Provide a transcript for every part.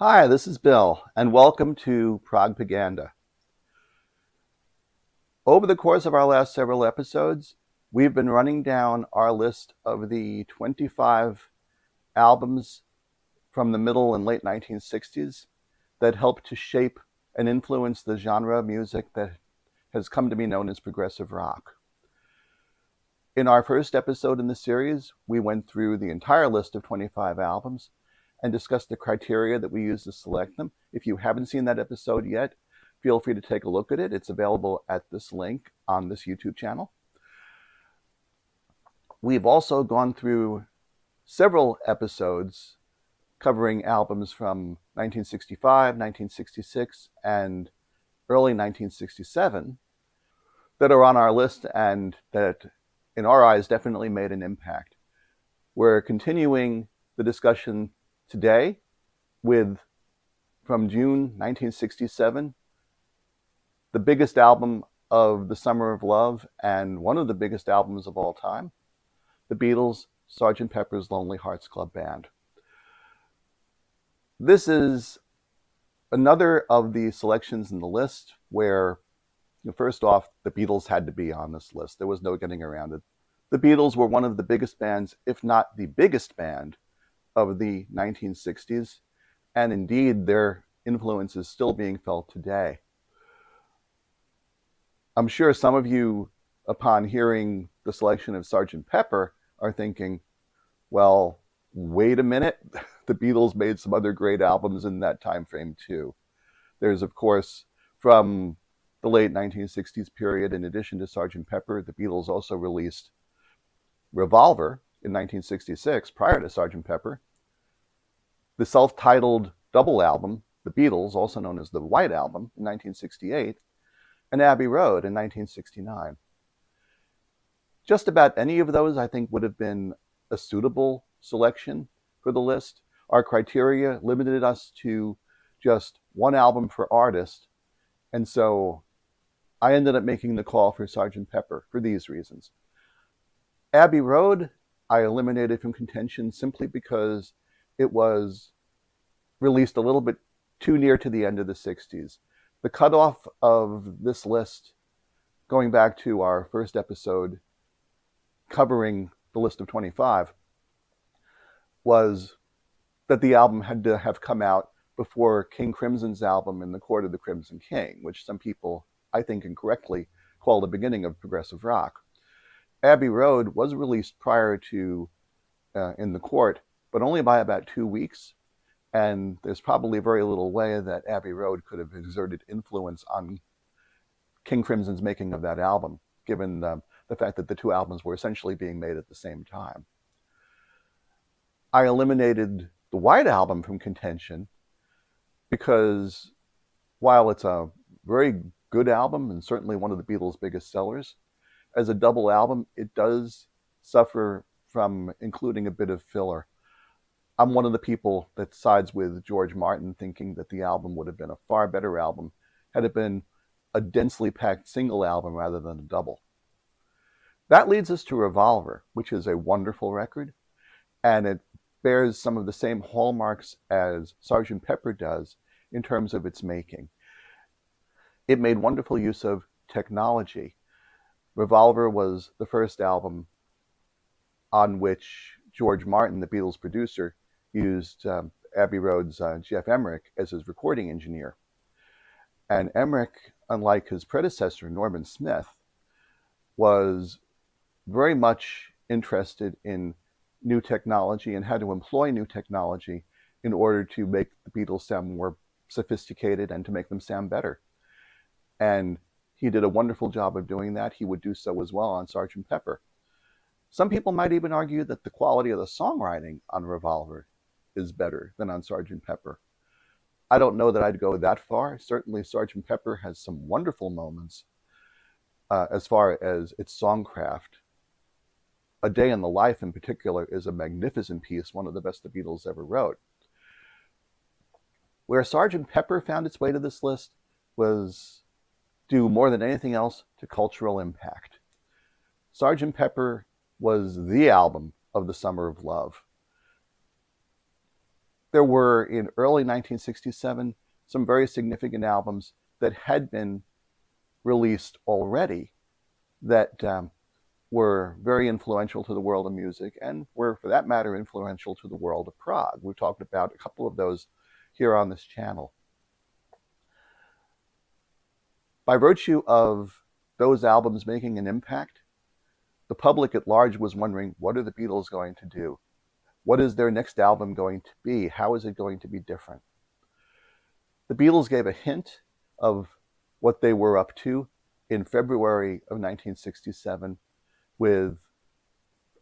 Hi, this is Bill, and welcome to Progpaganda. Over the course of our last several episodes, we've been running down our list of the 25 albums from the middle and late 1960s that helped to shape and influence the genre of music that has come to be known as progressive rock. In our first episode in the series, we went through the entire list of 25 albums and discuss the criteria that we use to select them. If you haven't seen that episode yet, feel free to take a look at it. It's available at this link on this YouTube channel. We've also gone through several episodes covering albums from 1965, 1966, and early 1967 that are on our list and that, in our eyes, definitely made an impact. We're continuing the discussion today with, from June 1967, the biggest album of the Summer of Love and one of the biggest albums of all time, the Beatles' Sgt. Pepper's Lonely Hearts Club Band. This is another of the selections in the list where, first off, the Beatles had to be on this list. There was no getting around it. The Beatles were one of the biggest bands, if not the biggest band, of the 1960s, and indeed their influence is still being felt today. I'm sure some of you, upon hearing the selection of Sgt. Pepper, are thinking, well, wait a minute, the Beatles made some other great albums in that time frame too. There's, of course, from the late 1960s period, in addition to Sgt. Pepper, the Beatles also released Revolver in 1966, prior to Sgt. Pepper, the self-titled double album, The Beatles, also known as the White Album, in 1968, and Abbey Road in 1969. Just about any of those, I think, would have been a suitable selection for the list. Our criteria limited us to just one album per artist, and so I ended up making the call for Sgt. Pepper for these reasons. Abbey Road, I eliminated from contention simply because it was released a little bit too near to the end of the 60s. The cutoff of this list, going back to our first episode covering the list of 25, was that the album had to have come out before King Crimson's album In the Court of the Crimson King, which some people, I think incorrectly, call the beginning of progressive rock. Abbey Road was released prior to In the Court, but only by about 2 weeks. And there's probably very little way that Abbey Road could have exerted influence on King Crimson's making of that album, given the fact that the two albums were essentially being made at the same time. I eliminated the White Album from contention because while it's a very good album and certainly one of the Beatles' biggest sellers, as a double album, it does suffer from including a bit of filler. I'm one of the people that sides with George Martin, thinking that the album would have been a far better album had it been a densely packed single album rather than a double. That leads us to Revolver, which is a wonderful record, and it bears some of the same hallmarks as Sgt. Pepper does in terms of its making. It made wonderful use of technology. Revolver was the first album on which George Martin, the Beatles' producer, used Abbey Road's Jeff Emmerich as his recording engineer. And Emmerich, unlike his predecessor, Norman Smith, was very much interested in new technology and how to employ new technology in order to make the Beatles sound more sophisticated and to make them sound better. And he did a wonderful job of doing that. He would do so as well on Sgt. Pepper. Some people might even argue that the quality of the songwriting on Revolver is better than on Sgt. Pepper. I don't know that I'd go that far. Certainly Sgt. Pepper has some wonderful moments as far as its songcraft. A Day in the Life in particular is a magnificent piece, one of the best the Beatles ever wrote. Where Sgt. Pepper found its way to this list was due more than anything else to cultural impact. Sgt. Pepper was the album of the Summer of Love. there were, in early 1967, some very significant albums that had been released already that were very influential to the world of music and were, for that matter, influential to the world of prog. We've talked about a couple of those here on this channel. By virtue of those albums making an impact, the public at large was wondering, what are the Beatles going to do? What is their next album going to be? How is it going to be different? The Beatles gave a hint of what they were up to in February of 1967 with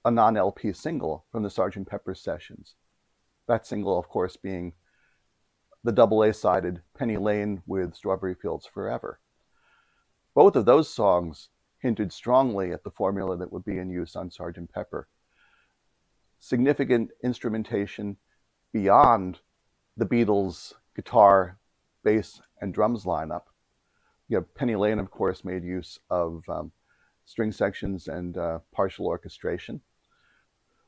a non-LP single from the Sgt. Pepper sessions. That single, of course, being the double A-sided Penny Lane with Strawberry Fields Forever. Both of those songs hinted strongly at the formula that would be in use on Sgt. Pepper. Significant instrumentation beyond the Beatles' guitar, bass, and drums lineup. Penny Lane, of course, made use of string sections and partial orchestration.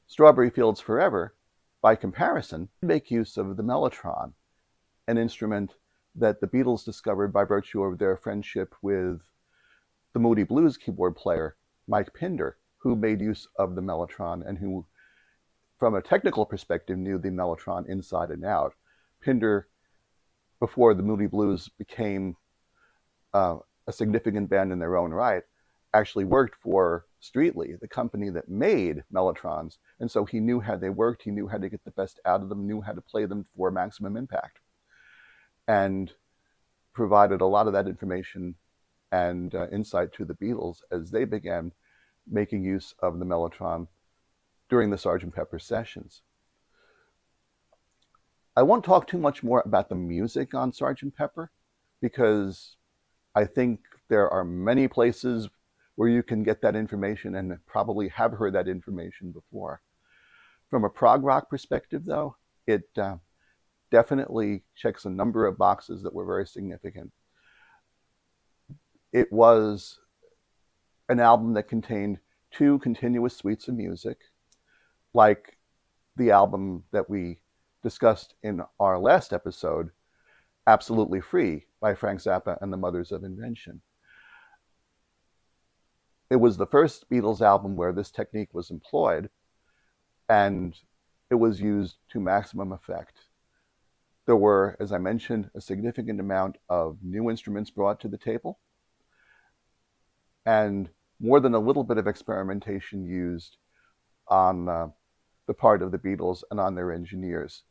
Strawberry Fields Forever, by comparison, make use of the mellotron, an instrument that the Beatles discovered by virtue of their friendship with the Moody Blues keyboard player, Mike Pinder, who made use of the mellotron and who, from a technical perspective, knew the mellotron inside and out. Pinder, before the Moody Blues became a significant band in their own right, actually worked for Streetly, the company that made mellotrons, and so he knew how they worked, he knew how to get the best out of them, knew how to play them for maximum impact, and provided a lot of that information and insight to the Beatles as they began making use of the mellotron during the Sgt. Pepper sessions. I won't talk too much more about the music on Sgt. Pepper because I think there are many places where you can get that information and probably have heard that information before. From a prog rock perspective, though, it definitely checks a number of boxes that were very significant. It was an album that contained two continuous suites of music, like the album that we discussed in our last episode, Absolutely Free by Frank Zappa and the Mothers of Invention. It was the first Beatles album where this technique was employed, and it was used to maximum effect. There were, as I mentioned, a significant amount of new instruments brought to the table, and more than a little bit of experimentation used on the part of the Beatles and on their engineers.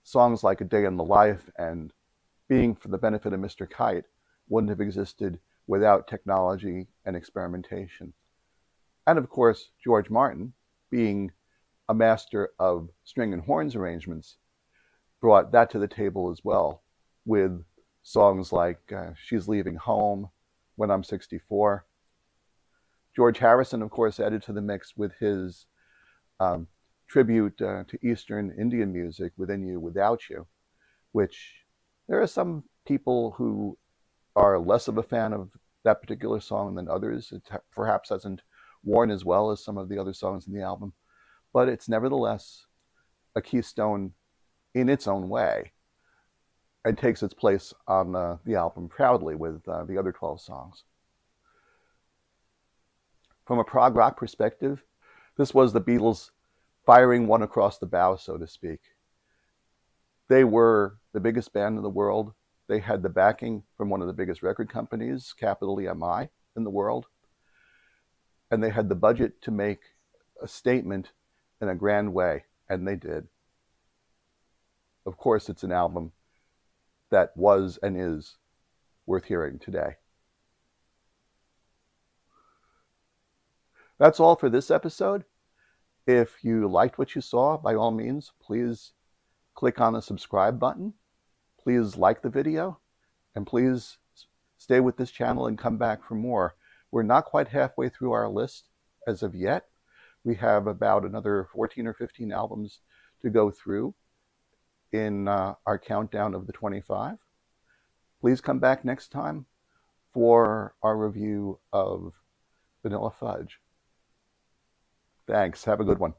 Songs like A Day in the Life and Being for the Benefit of Mr. Kite wouldn't have existed without technology and experimentation. And of course, George Martin, being a master of string and horns arrangements, brought that to the table as well, with songs like She's Leaving Home, When I'm 64. George Harrison, of course, added to the mix with his tribute to Eastern Indian music, Within You, Without You, which there are some people who are less of a fan of that particular song than others. It perhaps hasn't worn as well as some of the other songs in the album, but it's nevertheless a keystone in its own way and takes its place on the album proudly with the other 12 songs. From a prog rock perspective, this was the Beatles firing one across the bow, so to speak. They were the biggest band in the world. They had the backing from one of the biggest record companies, capital EMI, in the world. And they had the budget to make a statement in a grand way, and they did. Of course, it's an album that was and is worth hearing today. That's all for this episode. If you liked what you saw, by all means, please click on the subscribe button. Please like the video, and please stay with this channel and come back for more. We're not quite halfway through our list as of yet. We have about another 14 or 15 albums to go through in our countdown of the 25. Please come back next time for our review of Vanilla Fudge. Thanks. Have a good one.